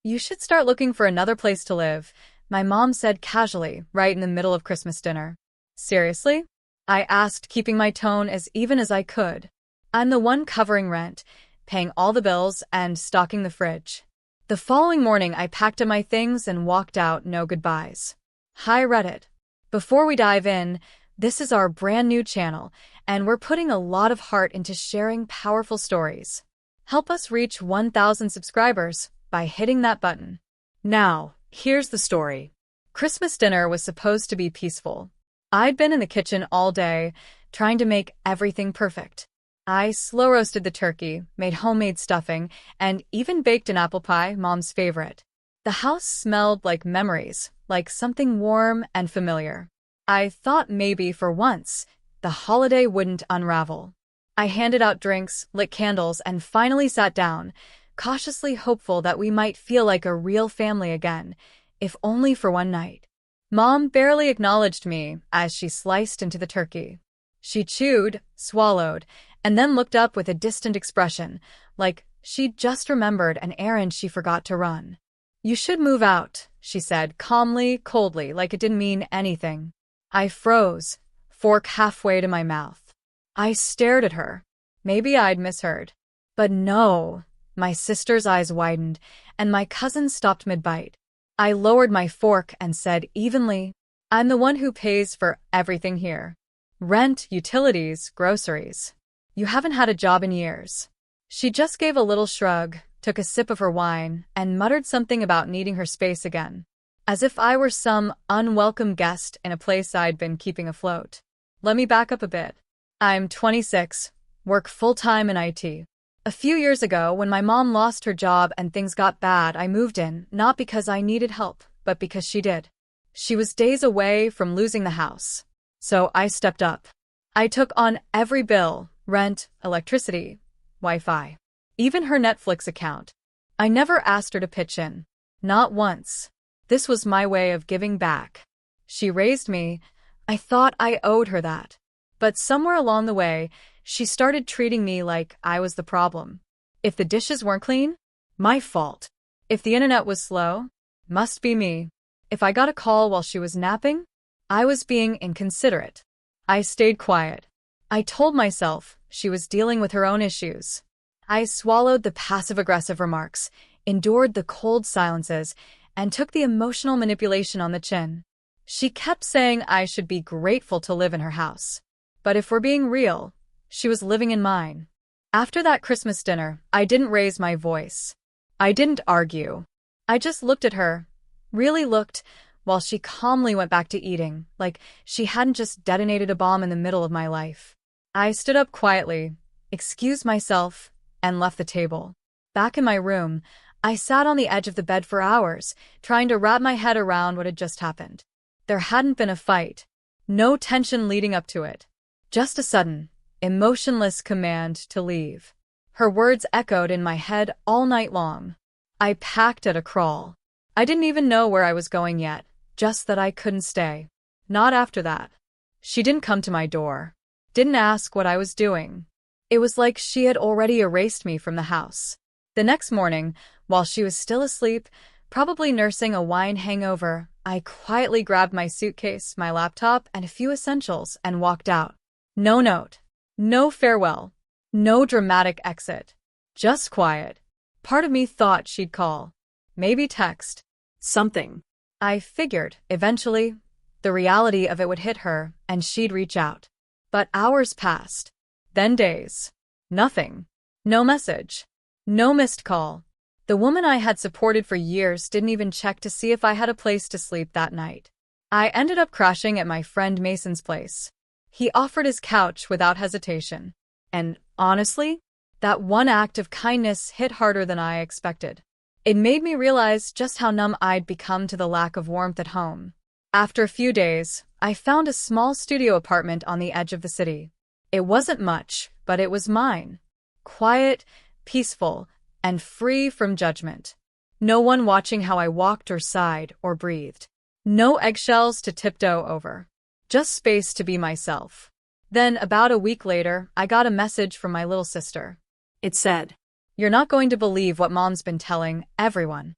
You should start looking for another place to live, my mom said casually, right in the middle of Christmas dinner. Seriously? I asked, keeping my tone as even as I could. I'm the one covering rent, paying all the bills, and stocking the fridge. The following morning, I packed up my things and walked out, no goodbyes. Hi Reddit. Before we dive in, this is our brand new channel, and we're putting a lot of heart into sharing powerful stories. Help us reach 1,000 subscribers by hitting that button. Now, here's the story. Christmas dinner was supposed to be peaceful. I'd been in the kitchen all day, trying to make everything perfect. I slow-roasted the turkey, made homemade stuffing, and even baked an apple pie, Mom's favorite. The house smelled like memories, like something warm and familiar. I thought maybe for once, the holiday wouldn't unravel. I handed out drinks, lit candles, and finally sat down, cautiously hopeful that we might feel like a real family again, if only for one night. Mom barely acknowledged me as she sliced into the turkey. She chewed, swallowed, and then looked up with a distant expression, like she'd just remembered an errand she forgot to run. You should move out, she said, calmly, coldly, like it didn't mean anything. I froze, fork halfway to my mouth. I stared at her. Maybe I'd misheard. But no, my sister's eyes widened, and my cousin stopped mid-bite. I lowered my fork and said evenly, I'm the one who pays for everything here. Rent, utilities, groceries. You haven't had a job in years. She just gave a little shrug, took a sip of her wine, and muttered something about needing her space again, as if I were some unwelcome guest in a place I'd been keeping afloat. Let me back up a bit. I'm 26, work full-time in IT. A few years ago, when my mom lost her job and things got bad, I moved in, not because I needed help, but because she did. She was days away from losing the house. So I stepped up. I took on every bill, rent, electricity, Wi-Fi, even her Netflix account. I never asked her to pitch in. Not once. This was my way of giving back. She raised me. I thought I owed her that. But somewhere along the way, she started treating me like I was the problem. If the dishes weren't clean, my fault. If the internet was slow, must be me. If I got a call while she was napping, I was being inconsiderate. I stayed quiet. I told myself she was dealing with her own issues. I swallowed the passive-aggressive remarks, endured the cold silences, and took the emotional manipulation on the chin. She kept saying I should be grateful to live in her house. But if we're being real, she was living in mine. After that Christmas dinner, I didn't raise my voice. I didn't argue. I just looked at her, really looked, while she calmly went back to eating, like she hadn't just detonated a bomb in the middle of my life. I stood up quietly, excused myself, and left the table. Back in my room, I sat on the edge of the bed for hours, trying to wrap my head around what had just happened. There hadn't been a fight. No tension leading up to it. Just a sudden, emotionless command to leave. Her words echoed in my head all night long. I packed at a crawl. I didn't even know where I was going yet, just that I couldn't stay. Not after that. She didn't come to my door. Didn't ask what I was doing. It was like she had already erased me from the house. The next morning, while she was still asleep, probably nursing a wine hangover, I quietly grabbed my suitcase, my laptop, and a few essentials and walked out. No note. No farewell. No dramatic exit. Just quiet. Part of me thought she'd call. Maybe text. Something. I figured, eventually, the reality of it would hit her, and she'd reach out. But hours passed. Then days. Nothing. No message. No missed call. The woman I had supported for years didn't even check to see if I had a place to sleep that night. I ended up crashing at my friend Mason's place. He offered his couch without hesitation. And, honestly, that one act of kindness hit harder than I expected. It made me realize just how numb I'd become to the lack of warmth at home. After a few days, I found a small studio apartment on the edge of the city. It wasn't much, but it was mine. Quiet, peaceful, and free from judgment. No one watching how I walked or sighed or breathed. No eggshells to tiptoe over. Just space to be myself. Then, about a week later, I got a message from my little sister. It said, "You're not going to believe what Mom's been telling everyone.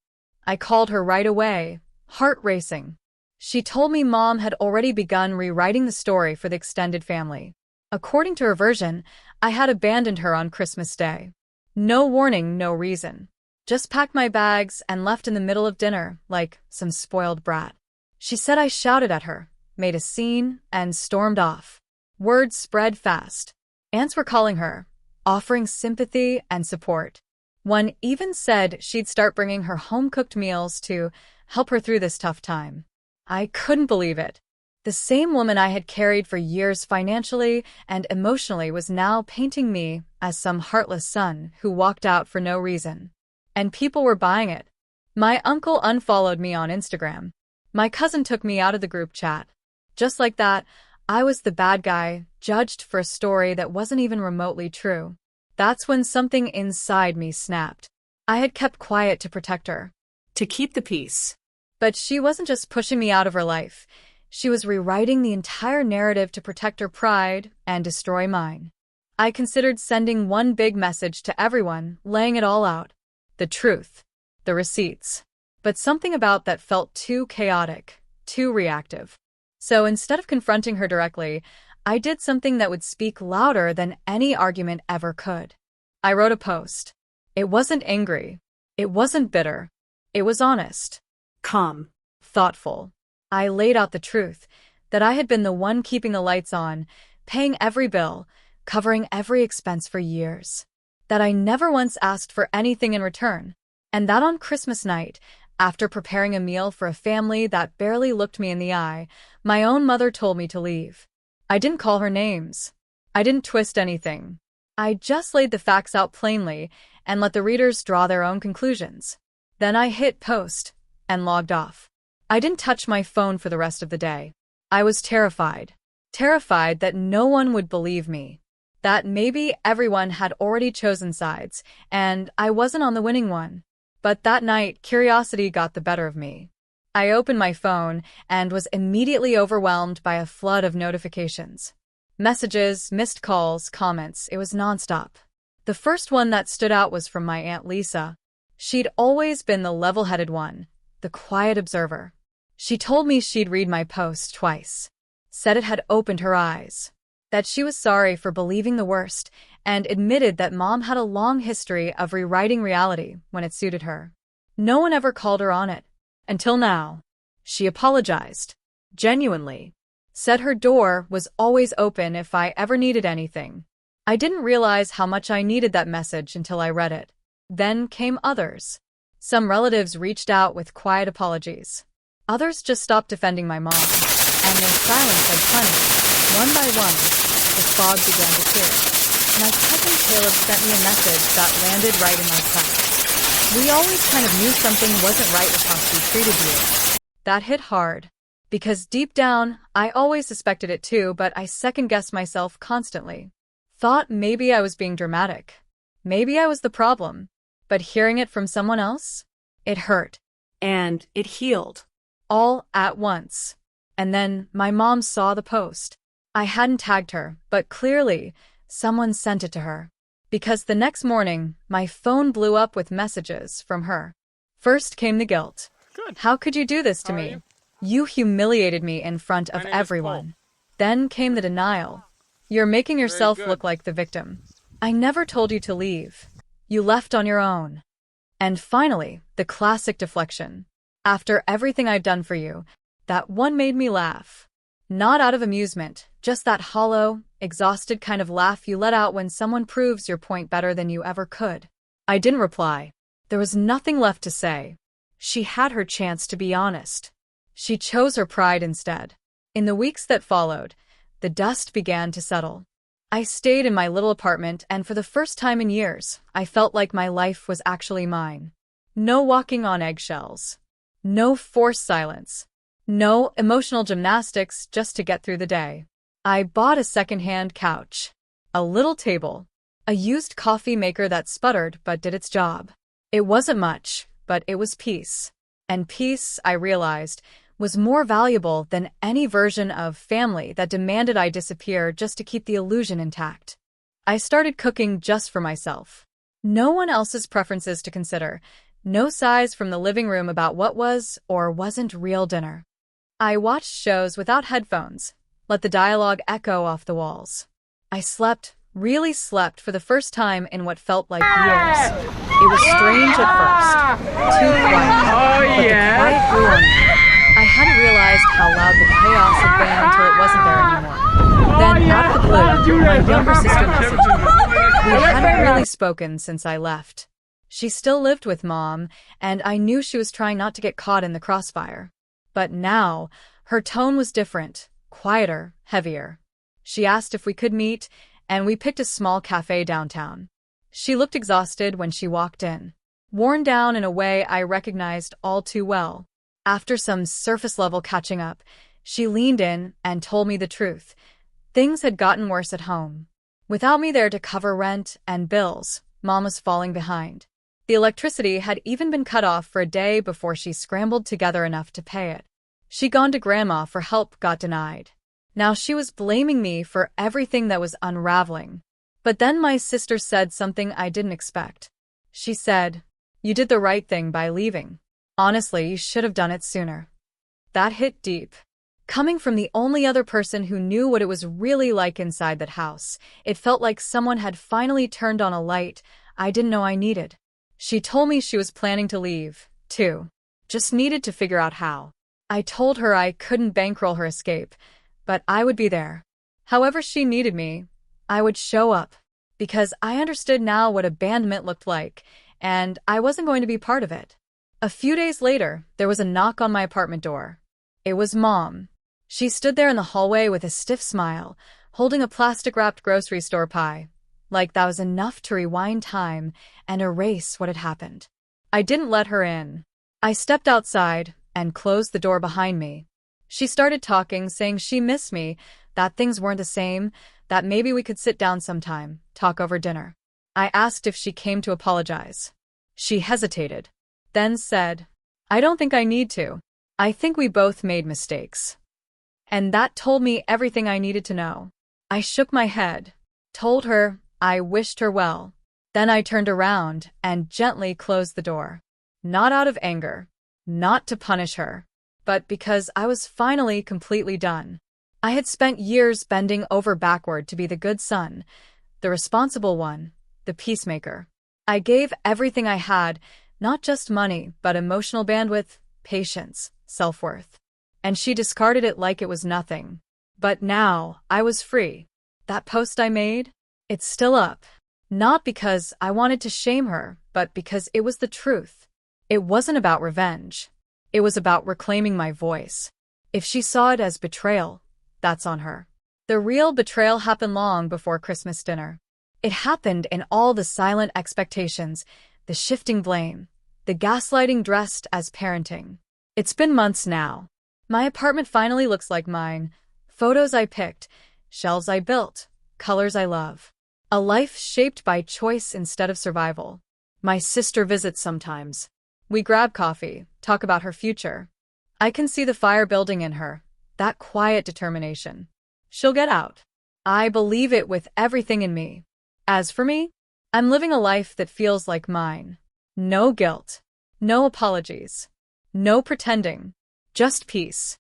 I called her right away, heart racing. She told me Mom had already begun rewriting the story for the extended family. According to her version, I had abandoned her on Christmas Day. No warning, no reason. Just packed my bags and left in the middle of dinner, like some spoiled brat. She said I shouted at her, made a scene, and stormed off. Word spread fast. Aunts were calling her, offering sympathy and support. One even said she'd start bringing her home-cooked meals to help her through this tough time. I couldn't believe it. The same woman I had carried for years financially and emotionally was now painting me as some heartless son who walked out for no reason. And people were buying it. My uncle unfollowed me on Instagram. My cousin took me out of the group chat. Just like that, I was the bad guy, judged for a story that wasn't even remotely true. That's when something inside me snapped. I had kept quiet to protect her, to keep the peace. But she wasn't just pushing me out of her life. She was rewriting the entire narrative to protect her pride and destroy mine. I considered sending one big message to everyone, laying it all out. The truth. The receipts. But something about that felt too chaotic, too reactive. So instead of confronting her directly, I did something that would speak louder than any argument ever could. I wrote a post. It wasn't angry. It wasn't bitter. It was honest. Calm. Thoughtful. I laid out the truth, that I had been the one keeping the lights on, paying every bill, covering every expense for years. That I never once asked for anything in return. And that on Christmas night, after preparing a meal for a family that barely looked me in the eye, my own mother told me to leave. I didn't call her names. I didn't twist anything. I just laid the facts out plainly and let the readers draw their own conclusions. Then I hit post and logged off. I didn't touch my phone for the rest of the day. I was terrified. Terrified that no one would believe me. That maybe everyone had already chosen sides, and I wasn't on the winning one. But that night, curiosity got the better of me. I opened my phone and was immediately overwhelmed by a flood of notifications. Messages, missed calls, comments, it was nonstop. The first one that stood out was from my Aunt Lisa. She'd always been the level-headed one, the quiet observer. She told me she'd read my post twice, said it had opened her eyes, that she was sorry for believing the worst, and admitted that Mom had a long history of rewriting reality when it suited her. No one ever called her on it. Until now. She apologized. Genuinely. Said her door was always open if I ever needed anything. I didn't realize how much I needed that message until I read it. Then came others. Some relatives reached out with quiet apologies. Others just stopped defending my mom, and their silence had plenty. One by one, the fog began to clear. My cousin Caleb sent me a message that landed right in my tracks. We always kind of knew something wasn't right with how she treated you. That hit hard. Because deep down, I always suspected it too, but I second-guessed myself constantly. Thought maybe I was being dramatic. Maybe I was the problem. But hearing it from someone else? It hurt. And it healed. All at once. And then my mom saw the post. I hadn't tagged her, but clearly, someone sent it to her. Because the next morning, my phone blew up with messages from her. First came the guilt. Good. How could you do this to me? You humiliated me in front of everyone. Then came the denial. You're making yourself look like the victim. I never told you to leave. You left on your own. And finally, the classic deflection. After everything I've done for you, that one made me laugh. Not out of amusement, just that hollow, exhausted kind of laugh you let out when someone proves your point better than you ever could. I didn't reply. There was nothing left to say. She had her chance to be honest. She chose her pride instead. In the weeks that followed, the dust began to settle. I stayed in my little apartment, and for the first time in years, I felt like my life was actually mine. No walking on eggshells. No forced silence. No emotional gymnastics just to get through the day. I bought a second-hand couch, a little table, a used coffee maker that sputtered but did its job. It wasn't much, but it was peace. And peace, I realized, was more valuable than any version of family that demanded I disappear just to keep the illusion intact. I started cooking just for myself. No one else's preferences to consider, No sighs from the living room about what was or wasn't real dinner. I watched shows without headphones, let the dialogue echo off the walls. I slept, really slept for the first time in what felt like years. It was strange at first, too quiet, but the quiet grew on me. I hadn't realized how loud the chaos had been until it wasn't there anymore. Then, out of the blue, my younger sister messaged me. We hadn't really spoken since I left. She still lived with Mom, and I knew she was trying not to get caught in the crossfire. But now, her tone was different, quieter, heavier. She asked if we could meet, and we picked a small cafe downtown. She looked exhausted when she walked in, worn down in a way I recognized all too well. After some surface-level catching up, she leaned in and told me the truth. Things had gotten worse at home. Without me there to cover rent and bills, Mom was falling behind. The electricity had even been cut off for a day before she scrambled together enough to pay it. She'd gone to Grandma for help, got denied. Now she was blaming me for everything that was unraveling. But then my sister said something I didn't expect. She said, "You did the right thing by leaving. Honestly, you should have done it sooner." That hit deep. Coming from the only other person who knew what it was really like inside that house, it felt like someone had finally turned on a light I didn't know I needed. She told me she was planning to leave, too. Just needed to figure out how. I told her I couldn't bankroll her escape, but I would be there. However she needed me, I would show up. Because I understood now what abandonment looked like, and I wasn't going to be part of it. A few days later, there was a knock on my apartment door. It was Mom. She stood there in the hallway with a stiff smile, holding a plastic-wrapped grocery store pie. Like that was enough to rewind time and erase what had happened. I didn't let her in. I stepped outside and closed the door behind me. She started talking, saying she missed me, that things weren't the same, that maybe we could sit down sometime, talk over dinner. I asked if she came to apologize. She hesitated, then said, "I don't think I need to. I think we both made mistakes." And that told me everything I needed to know. I shook my head, told her I wished her well. Then I turned around and gently closed the door. Not out of anger, not to punish her, but because I was finally completely done. I had spent years bending over backward to be the good son, the responsible one, the peacemaker. I gave everything I had, not just money, but emotional bandwidth, patience, self-worth. And she discarded it like it was nothing. But now, I was free. That post I made? It's still up. Not because I wanted to shame her, but because it was the truth. It wasn't about revenge. It was about reclaiming my voice. If she saw it as betrayal, that's on her. The real betrayal happened long before Christmas dinner. It happened in all the silent expectations, the shifting blame, the gaslighting dressed as parenting. It's been months now. My apartment finally looks like mine. Photos I picked, shelves I built, colors I love. A life shaped by choice instead of survival. My sister visits sometimes. We grab coffee, talk about her future. I can see the fire building in her, that quiet determination. She'll get out. I believe it with everything in me. As for me, I'm living a life that feels like mine. No guilt. No apologies. No pretending. Just peace.